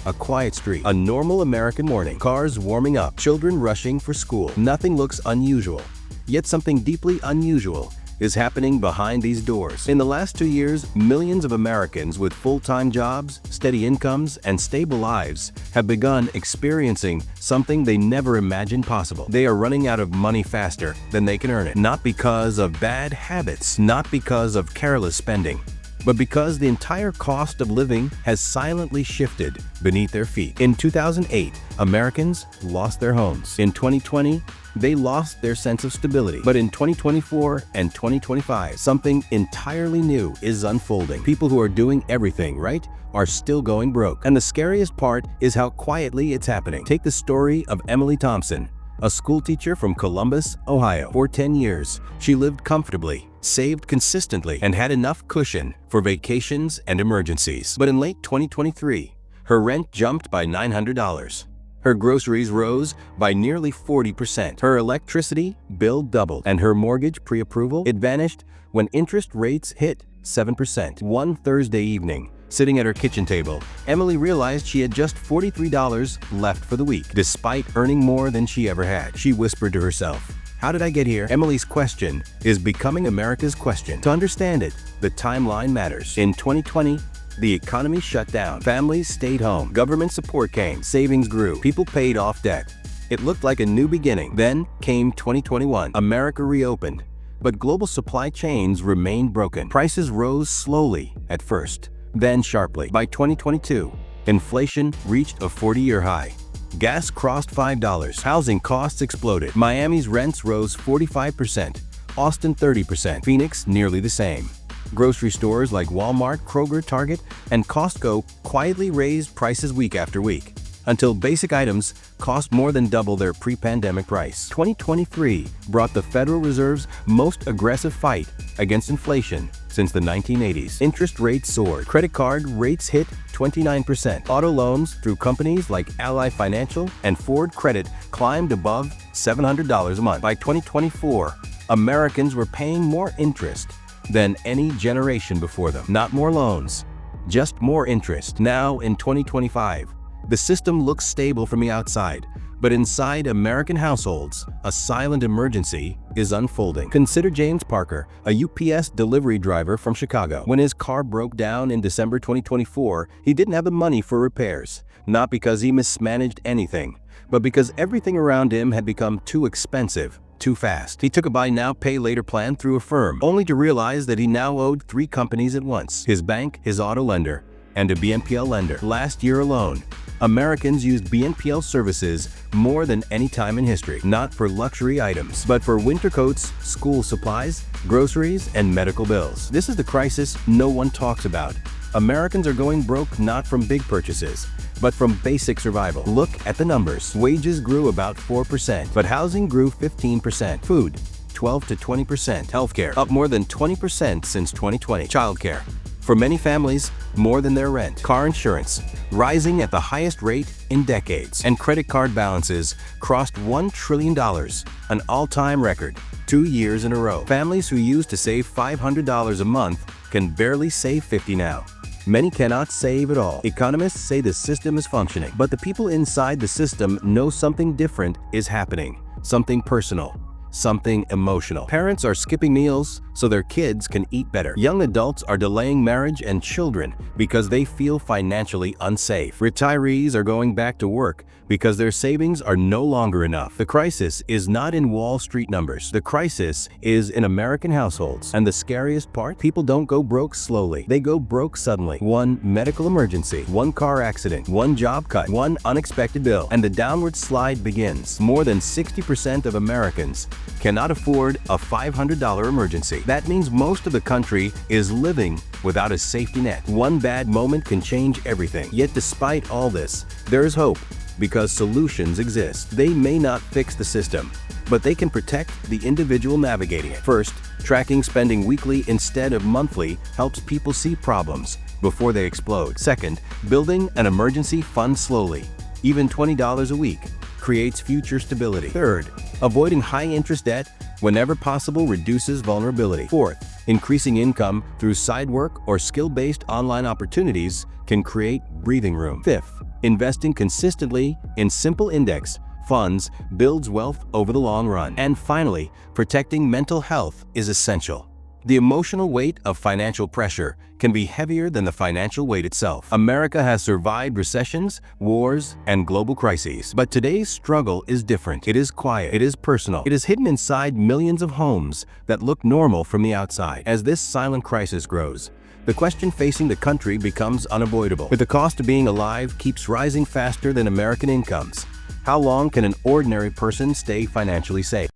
A quiet street. A normal American morning. Cars warming up. Children rushing for school. Nothing looks unusual. Yet something deeply unusual is happening behind these doors. In the last 2 years, millions of Americans with full-time jobs, steady incomes, and stable lives have begun experiencing something they never imagined possible. They are running out of money faster than they can earn it. Not because of bad habits, not because of careless spending, but because the entire cost of living has silently shifted beneath their feet. In 2008, Americans lost their homes. In 2020, they lost their sense of stability. But in 2024 and 2025, something entirely new is unfolding. People who are doing everything right are still going broke. And the scariest part is how quietly it's happening. Take the story of Emily Thompson, a schoolteacher from Columbus, Ohio. For 10 years, she lived comfortably, saved consistently, and had enough cushion for vacations and emergencies. But in late 2023, her rent jumped by $900. Her groceries rose by nearly 40%. Her electricity bill doubled, and her mortgage pre-approval, it vanished when interest rates hit 7%. One Thursday evening, sitting at her kitchen table, Emily realized she had just $43 left for the week. Despite earning more than she ever had, she whispered to herself, "How did I get here?" Emily's question is becoming America's question. To understand it, the timeline matters. In 2020, the economy shut down. Families stayed home. Government support came. Savings grew. People paid off debt. It looked like a new beginning. Then came 2021. America reopened, but global supply chains remained broken. Prices rose slowly at first, then sharply. By 2022, inflation reached a 40-year high. Gas crossed $5. Housing costs exploded. Miami's rents rose 45%, Austin 30%, Phoenix nearly the same. Grocery stores like Walmart, Kroger, Target, and Costco quietly raised prices week after week, until basic items cost more than double their pre-pandemic price. 2023 brought the Federal Reserve's most aggressive fight against inflation since the 1980s. Interest rates soared. Credit card rates hit 29%. Auto loans through companies like Ally Financial and Ford Credit climbed above $700 a month. By 2024, Americans were paying more interest than any generation before them. Not more loans, just more interest. Now in 2025, the system looks stable from the outside, but inside American households, a silent emergency is unfolding. Consider James Parker, a UPS delivery driver from Chicago. When his car broke down in December 2024, he didn't have the money for repairs, not because he mismanaged anything, but because everything around him had become too expensive too fast. He took a buy now, pay later plan through a firm, only to realize that he now owed 3 companies at once: his bank, his auto lender, and a BNPL lender. Last year alone, Americans used BNPL services more than any time in history, not for luxury items, but for winter coats, school supplies, groceries, and medical bills. This is the crisis no one talks about. Americans are going broke not from big purchases, but from basic survival. Look at the numbers. Wages grew about 4%, but housing grew 15%. Food, 12 to 20%. Healthcare, up more than 20% since 2020. Childcare, for many families, more than their rent. Car insurance, rising at the highest rate in decades. And credit card balances crossed $1 trillion, an all-time record, 2 years in a row. Families who used to save $500 a month can barely save $50 now. Many cannot save at all. Economists say the system is functioning, but the people inside the system know something different is happening, something personal, something emotional. Parents are skipping meals so their kids can eat better. Young adults are delaying marriage and children because they feel financially unsafe. Retirees are going back to work because their savings are no longer enough. The crisis is not in Wall Street numbers. The crisis is in American households. And the scariest part? People don't go broke slowly. They go broke suddenly. One medical emergency, one car accident, one job cut, one unexpected bill, and the downward slide begins. More than 60% of Americans cannot afford a $500 emergency. That means most of the country is living without a safety net. One bad moment can change everything. Yet despite all this, there is hope, because solutions exist. They may not fix the system, but they can protect the individual navigating it. First, tracking spending weekly instead of monthly helps people see problems before they explode. Second, building an emergency fund slowly, even $20 a week, creates future stability. Third, avoiding high-interest debt whenever possible reduces vulnerability. Fourth, increasing income through side work or skill-based online opportunities can create breathing room. Fifth, Investing consistently in simple index funds builds wealth over the long run. And finally, protecting mental health is essential. The emotional weight of financial pressure can be heavier than the financial weight itself. America has survived recessions, wars, and global crises. But today's struggle is different. It is quiet. It is personal. It is hidden inside millions of homes that look normal from the outside. As this silent crisis grows, the question facing the country becomes unavoidable. With the cost of being alive keeps rising faster than American incomes, how long can an ordinary person stay financially safe?